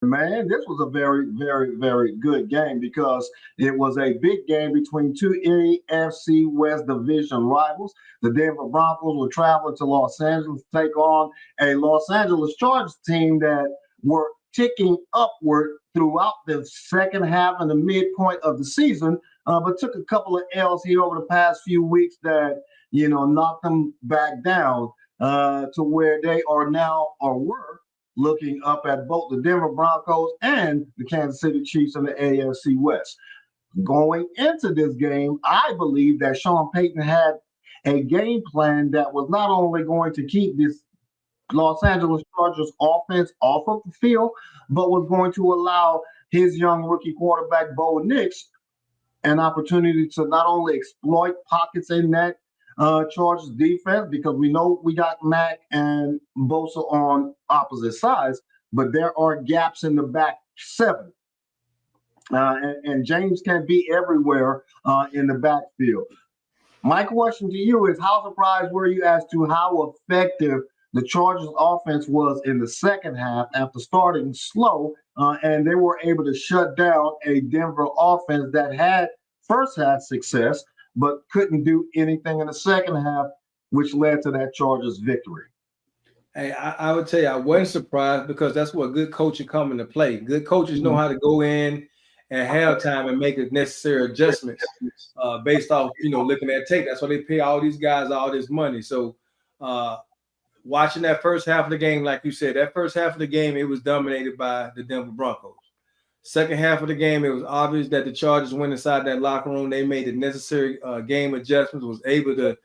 Man, this was a very, very, very good game because it was a big game between two AFC West division rivals. The Denver Broncos were traveling to Los Angeles to take on a Los Angeles Chargers team that were ticking upward throughout the second half and the midpoint of the season, but took a couple of L's here over the past few weeks that, knocked them back down to where they are now or were looking up at both the Denver Broncos and the Kansas City Chiefs in the AFC West. Going into this game, I believe that Sean Payton had a game plan that was not only going to keep this Los Angeles Chargers offense off of the field, but was going to allow his young rookie quarterback, Bo Nix, an opportunity to not only exploit pockets in that Chargers defense, because we know we got Mack and Bosa on opposite sides, but there are gaps in the back seven. And James can be everywhere in the backfield. My question to you is, how surprised were you as to how effective the Chargers offense was in the second half after starting slow, and they were able to shut down a Denver offense that had first half success, but couldn't do anything in the second half, which led to that Chargers victory? Hey, I would tell you I wasn't surprised because that's what good coaching come into play. Good coaches know how to go in at halftime and make the necessary adjustments based off, looking at tape. That's why they pay all these guys all this money. So watching that first half of the game, like you said, that first half of the game, it was dominated by the Denver Broncos. Second half of the game, it was obvious that the Chargers went inside that locker room. They made the necessary game adjustments, was able to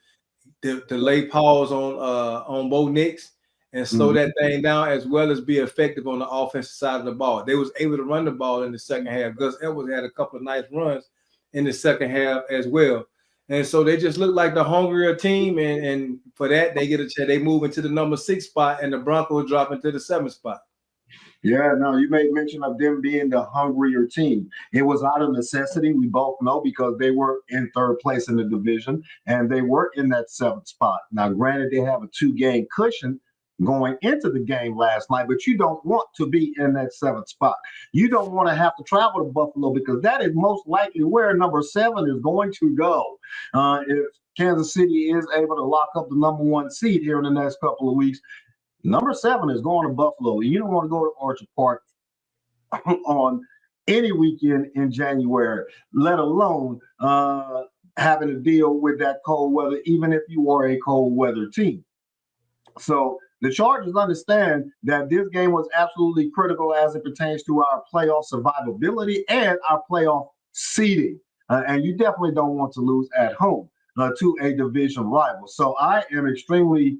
lay pause on Bo Nix and slow that thing down, as well as be effective on the offensive side of the ball. They was able to run the ball in the second half. Gus Edwards had a couple of nice runs in the second half as well. And so they just look like the hungrier team, and for that, they get a chance. They move into the number 6 spot, and the Broncos drop into the 7th spot. Yeah, no, you made mention of them being the hungrier team. It was out of necessity, we both know, because they were in third place in the division, and they were in that 7th spot. Now, granted, they have a 2-game cushion going into the game last night, but you don't want to be in that 7th spot. You don't want to have to travel to Buffalo, because that is most likely where number 7 is going to go. If Kansas City is able to lock up the number 1 seed here in the next couple of weeks, number 7 is going to Buffalo. You don't want to go to Orchard Park on any weekend in January, let alone having to deal with that cold weather, even if you are a cold weather team. So the Chargers understand that this game was absolutely critical as it pertains to our playoff survivability and our playoff seeding. And you definitely don't want to lose at home to a division rival. So I am extremely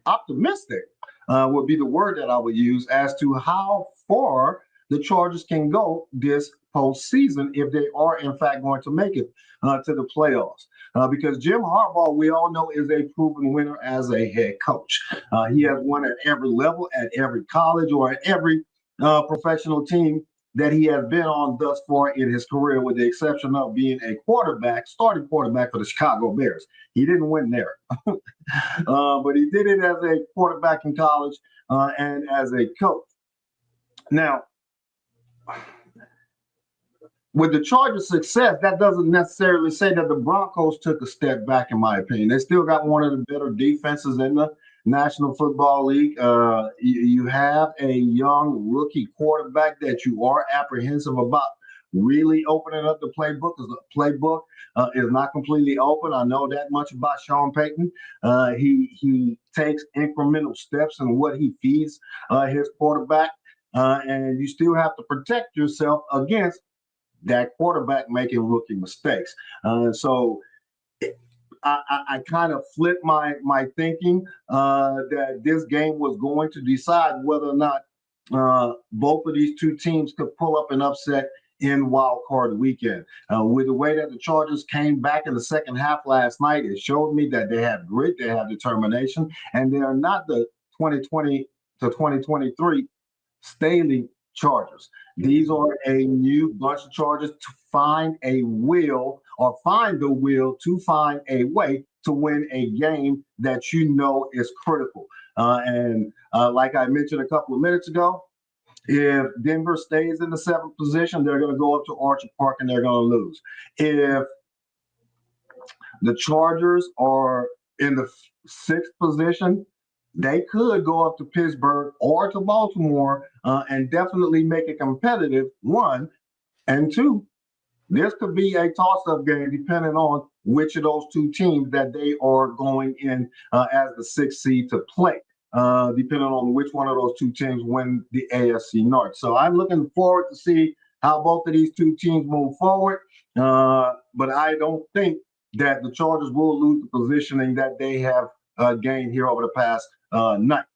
optimistic would be the word that I would use as to how far the Chargers can go this postseason if they are in fact going to make it to the playoffs. Because Jim Harbaugh, we all know, is a proven winner as a head coach. He has won at every level, at every college, or at every professional team that he has been on thus far in his career, with the exception of being a starting quarterback for the Chicago Bears. He didn't win there, but he did it as a quarterback in college and as a coach. Now, with the Chargers' success, that doesn't necessarily say that the Broncos took a step back, in my opinion. They still got one of the better defenses in the National Football League. You have a young rookie quarterback that you are apprehensive about really opening up the playbook, because the playbook is not completely open. I know that much about Sean Payton. He takes incremental steps in what he feeds his quarterback, and you still have to protect yourself against that quarterback making rookie mistakes. So I kind of flipped my thinking that this game was going to decide whether or not both of these two teams could pull up an upset in Wild Card Weekend. With the way that the Chargers came back in the second half last night, it showed me that they have grit, they have determination, and they are not the 2020 to 2023 Staley Chargers. These are a new bunch of Chargers to find the will to find a way to win a game that you know is critical. And like I mentioned a couple of minutes ago, if Denver stays in the 7th position, they're going to go up to Orchard Park and they're going to lose. If the Chargers are in the 6th position, they could go up to Pittsburgh or to Baltimore and definitely make it competitive, 1. And 2, this could be a toss-up game depending on which of those 2 teams that they are going in as the 6th seed to play, depending on which one of those 2 teams win the AFC North. So I'm looking forward to see how both of these 2 teams move forward. But I don't think that the Chargers will lose the positioning that they have gained here over the past night.